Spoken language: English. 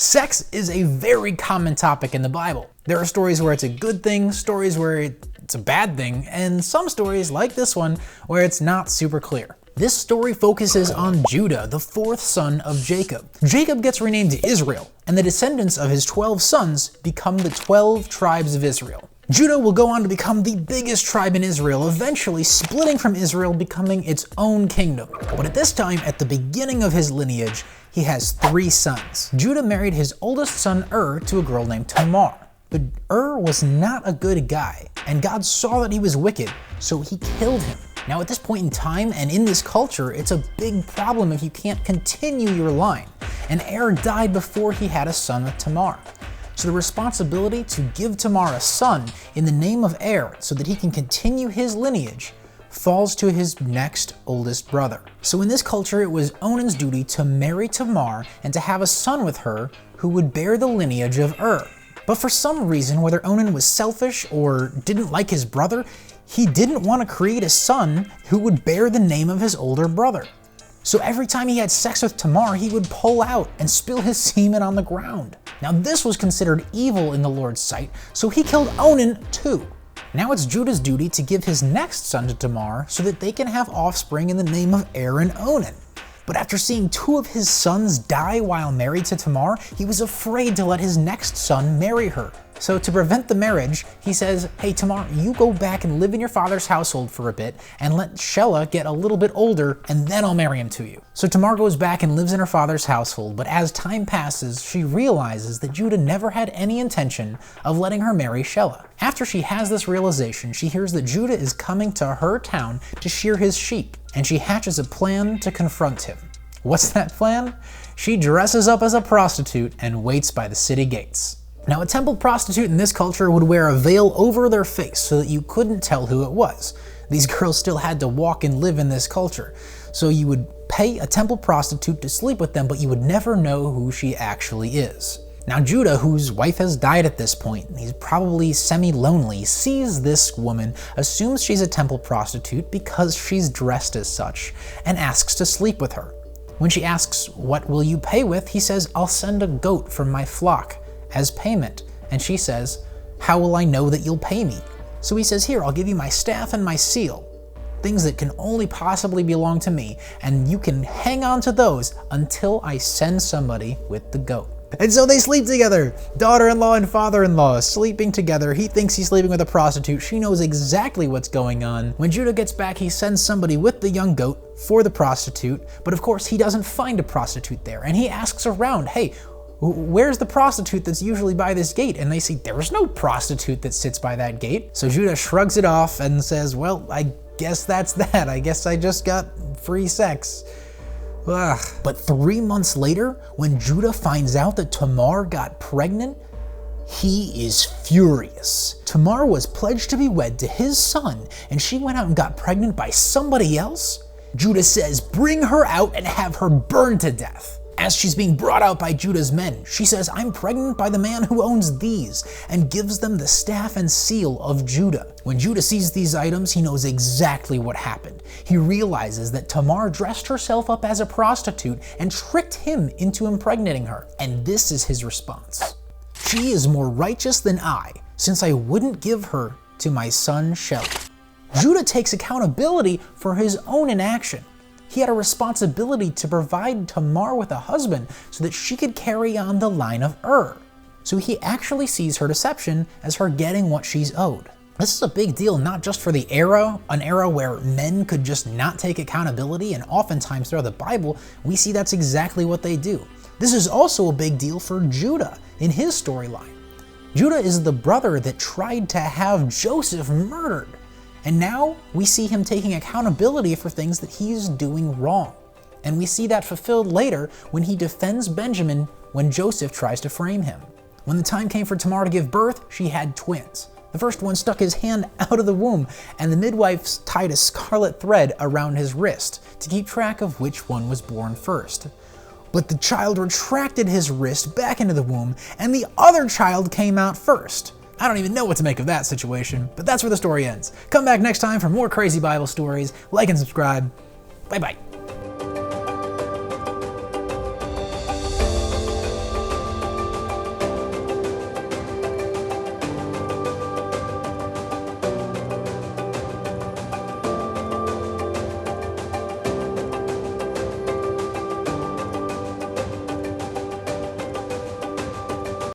Sex is a very common topic in the Bible. There are stories where it's a good thing, stories where it's a bad thing, and some stories, like this one, where it's not super clear. This story focuses on Judah, the fourth son of Jacob. Jacob gets renamed to Israel, and the descendants of his 12 sons become the 12 tribes of Israel. Judah will go on to become the biggest tribe in Israel, eventually splitting from Israel, becoming its own kingdom. But at this time, at the beginning of his lineage, he has 3 sons. Judah married his oldest son to a girl named Tamar. But was not a good guy, and God saw that he was wicked, so he killed him. Now at this point in time and in this culture, it's a big problem if you can't continue your line. And died before he had a son with Tamar. So the responsibility to give Tamar a son in the name of so that he can continue his lineage falls to his next oldest brother. So in this culture, it was Onan's duty to marry Tamar and to have a son with her who would bear the lineage of But for some reason, whether Onan was selfish or didn't like his brother, he didn't want to create a son who would bear the name of his older brother. So every time he had sex with Tamar, he would pull out and spill his semen on the ground. Now this was considered evil in the Lord's sight, so he killed Onan too. Now it's Judah's duty to give his next son to Tamar so that they can have offspring in the name of and Onan. But after seeing 2 of his sons die while married to Tamar, he was afraid to let his next son marry her. So to prevent the marriage, he says, "Hey Tamar, you go back and live in your father's household for a bit and let Shelah get a little bit older and then I'll marry him to you." So Tamar goes back and lives in her father's household, but as time passes, she realizes that Judah never had any intention of letting her marry Shelah. After she has this realization, she hears that Judah is coming to her town to shear his sheep, and she hatches a plan to confront him. What's that plan? She dresses up as a prostitute and waits by the city gates. Now, a temple prostitute in this culture would wear a veil over their face so that you couldn't tell who it was. These girls still had to walk and live in this culture. So you would pay a temple prostitute to sleep with them, but you would never know who she actually is. Now Judah, whose wife has died at this point, he's probably semi-lonely, sees this woman, assumes she's a temple prostitute because she's dressed as such, and asks to sleep with her. When she asks, "What will you pay with?" he says, "I'll send a goat from my flock as payment." And she says, "How will I know that you'll pay me?" So he says, "Here, I'll give you my staff and my seal, things that can only possibly belong to me, and you can hang on to those until I send somebody with the goat." And so they sleep together. Daughter-in-law and father-in-law sleeping together. He thinks he's sleeping with a prostitute. She knows exactly what's going on. When Judah gets back, he sends somebody with the young goat for the prostitute, but of course he doesn't find a prostitute there, and he asks around, "Hey, where's the prostitute that's usually by this gate?" And they say, "There's no prostitute that sits by that gate." So Judah shrugs it off and says, "Well, I guess that's that. I guess I just got free sex." Ugh. But 3 months later, when Judah finds out that Tamar got pregnant, he is furious. Tamar was pledged to be wed to his son, and she went out and got pregnant by somebody else? Judah says, "Bring her out and have her burned to death." As she's being brought out by Judah's men, she says, "I'm pregnant by the man who owns these," and gives them the staff and seal of Judah. When Judah sees these items, he knows exactly what happened. He realizes that Tamar dressed herself up as a prostitute and tricked him into impregnating her. And this is his response: "She is more righteous than I, since I wouldn't give her to my son Shelah." Judah takes accountability for his own inaction. He had a responsibility to provide Tamar with a husband so that she could carry on the line of So he actually sees her deception as her getting what she's owed. This is a big deal, not just for the an era where men could just not take accountability, and oftentimes throughout the Bible, we see that's exactly what they do. This is also a big deal for Judah in his storyline. Judah is the brother that tried to have Joseph murdered. And now we see him taking accountability for things that he's doing wrong. And we see that fulfilled later when he defends Benjamin when Joseph tries to frame him. When the time came for Tamar to give birth, she had twins. The first one stuck his hand out of the womb, and the midwives tied a scarlet thread around his wrist to keep track of which one was born first. But the child retracted his wrist back into the womb, and the other child came out first. I don't even know what to make of that situation, but that's where the story ends. Come back next time for more crazy Bible stories. Like and subscribe. Bye-bye.